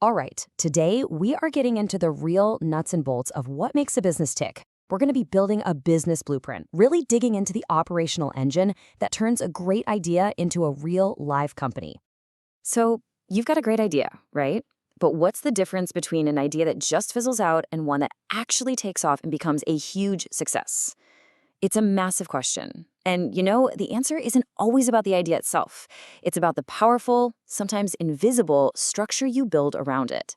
All right, today we are getting into the real nuts and bolts of what makes a business tick. We're going to be building a business blueprint, really digging into the operational engine that turns a great idea into a real live company. So, you've got a great idea, right? But what's the difference between an idea that just fizzles out and one that actually takes off and becomes a huge success? It's a massive question. And the answer isn't always about the idea itself. It's about the powerful, sometimes invisible structure you build around it.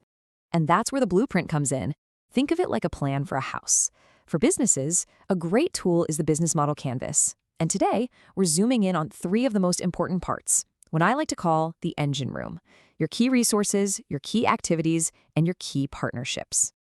And that's where the blueprint comes in. Think of it like a plan for a house. For businesses, a great tool is the business model canvas. And today, we're zooming in on three of the most important parts, what I like to call the engine room: your key resources, your key activities, and your key partnerships.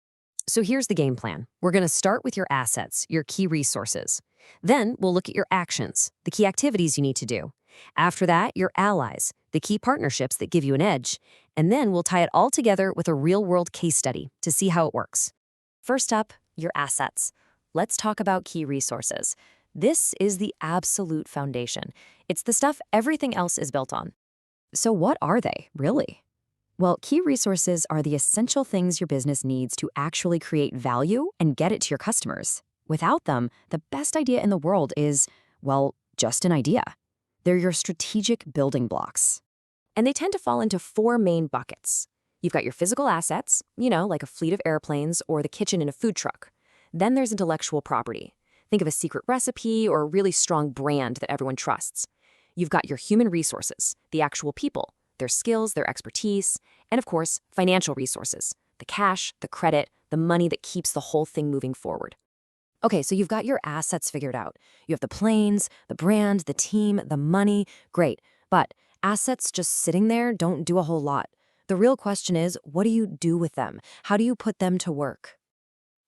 So here's the game plan. We're going to start with your assets, your key resources. Then we'll look at your actions, the key activities you need to do. After that, your allies, the key partnerships that give you an edge. And then we'll tie it all together with a real-world case study to see how it works. First up, your assets. Let's talk about key resources. This is the absolute foundation. It's the stuff everything else is built on. So what are they, really? Well, key resources are the essential things your business needs to actually create value and get it to your customers. Without them, the best idea in the world is, well, just an idea. They're your strategic building blocks. And they tend to fall into four main buckets. You've got your physical assets, like a fleet of airplanes or the kitchen in a food truck. Then there's intellectual property. Think of a secret recipe or a really strong brand that everyone trusts. You've got your human resources, the actual people, their skills, their expertise, and of course, financial resources, the cash, the credit, the money that keeps the whole thing moving forward. Okay, so you've got your assets figured out. You have the planes, the brand, the team, the money. Great. But assets just sitting there don't do a whole lot. The real question is, what do you do with them? How do you put them to work?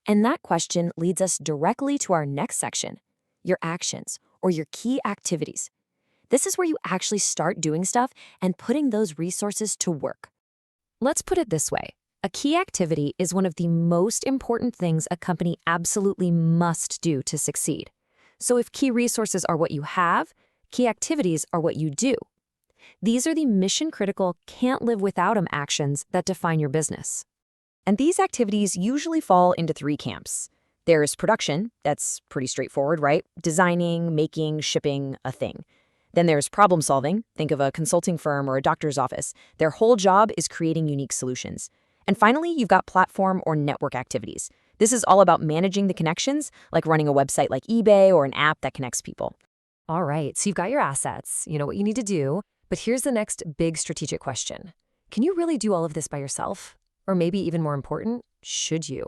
And that question leads us directly to our next section, your actions, or your key activities. This is where you actually start doing stuff and putting those resources to work. Let's put it this way. A key activity is one of the most important things a company absolutely must do to succeed. So if key resources are what you have, key activities are what you do. These are the mission-critical, can't-live-without-them actions that define your business. And these activities usually fall into three camps. There's production, that's pretty straightforward, right? Designing, making, shipping a thing. Then there's problem solving. Think of a consulting firm or a doctor's office. Their whole job is creating unique solutions. And finally, you've got platform or network activities. This is all about managing the connections, like running a website like eBay or an app that connects people. All right, so you've got your assets, you know what you need to do, but here's the next big strategic question. Can you really do all of this by yourself? Or maybe even more important, should you?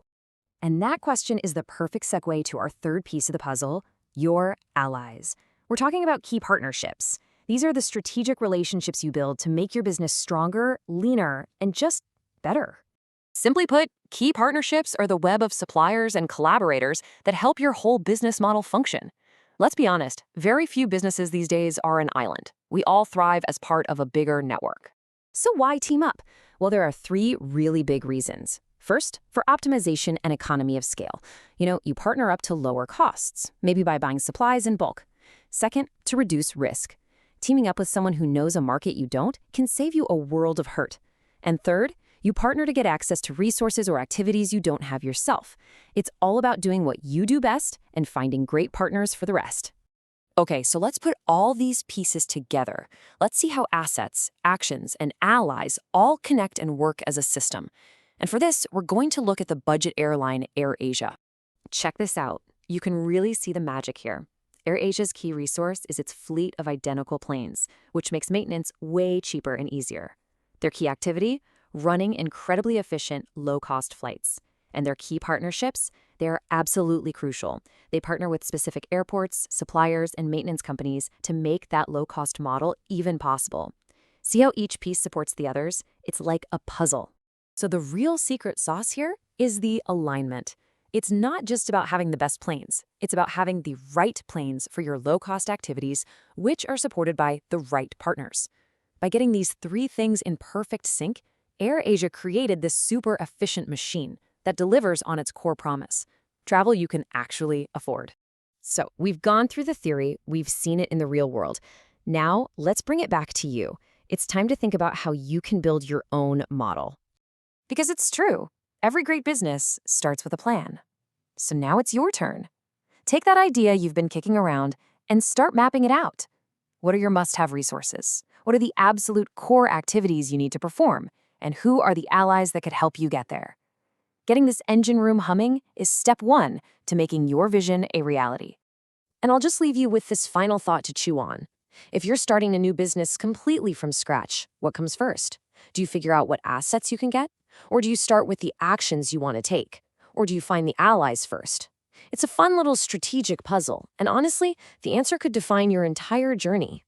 And that question is the perfect segue to our third piece of the puzzle, your allies. We're talking about key partnerships. These are the strategic relationships you build to make your business stronger, leaner, and just better. Simply put, key partnerships are the web of suppliers and collaborators that help your whole business model function. Let's be honest, very few businesses these days are an island. We all thrive as part of a bigger network. So why team up? Well, there are three really big reasons. First, for optimization and economy of scale. You partner up to lower costs, maybe by buying supplies in bulk. Second, to reduce risk. Teaming up with someone who knows a market you don't can save you a world of hurt. And third, you partner to get access to resources or activities you don't have yourself. It's all about doing what you do best and finding great partners for the rest. Okay, so let's put all these pieces together. Let's see how assets, actions, and allies all connect and work as a system. And for this, we're going to look at the budget airline AirAsia. Check this out. You can really see the magic here. AirAsia's key resource is its fleet of identical planes, which makes maintenance way cheaper and easier. Their key activity? Running incredibly efficient, low-cost flights. And their key partnerships? They are absolutely crucial. They partner with specific airports, suppliers, and maintenance companies to make that low-cost model even possible. See how each piece supports the others? It's like a puzzle. So the real secret sauce here is the alignment. It's not just about having the best planes. It's about having the right planes for your low-cost activities, which are supported by the right partners. By getting these three things in perfect sync, AirAsia created this super efficient machine that delivers on its core promise: travel you can actually afford. So we've gone through the theory, we've seen it in the real world. Now let's bring it back to you. It's time to think about how you can build your own model. Because it's true. Every great business starts with a plan. So now it's your turn. Take that idea you've been kicking around and start mapping it out. What are your must-have resources? What are the absolute core activities you need to perform? And who are the allies that could help you get there? Getting this engine room humming is step one to making your vision a reality. And I'll just leave you with this final thought to chew on. If you're starting a new business completely from scratch, what comes first? Do you figure out what assets you can get? Or do you start with the actions you want to take? Or do you find the allies first? It's a fun little strategic puzzle, and honestly, the answer could define your entire journey.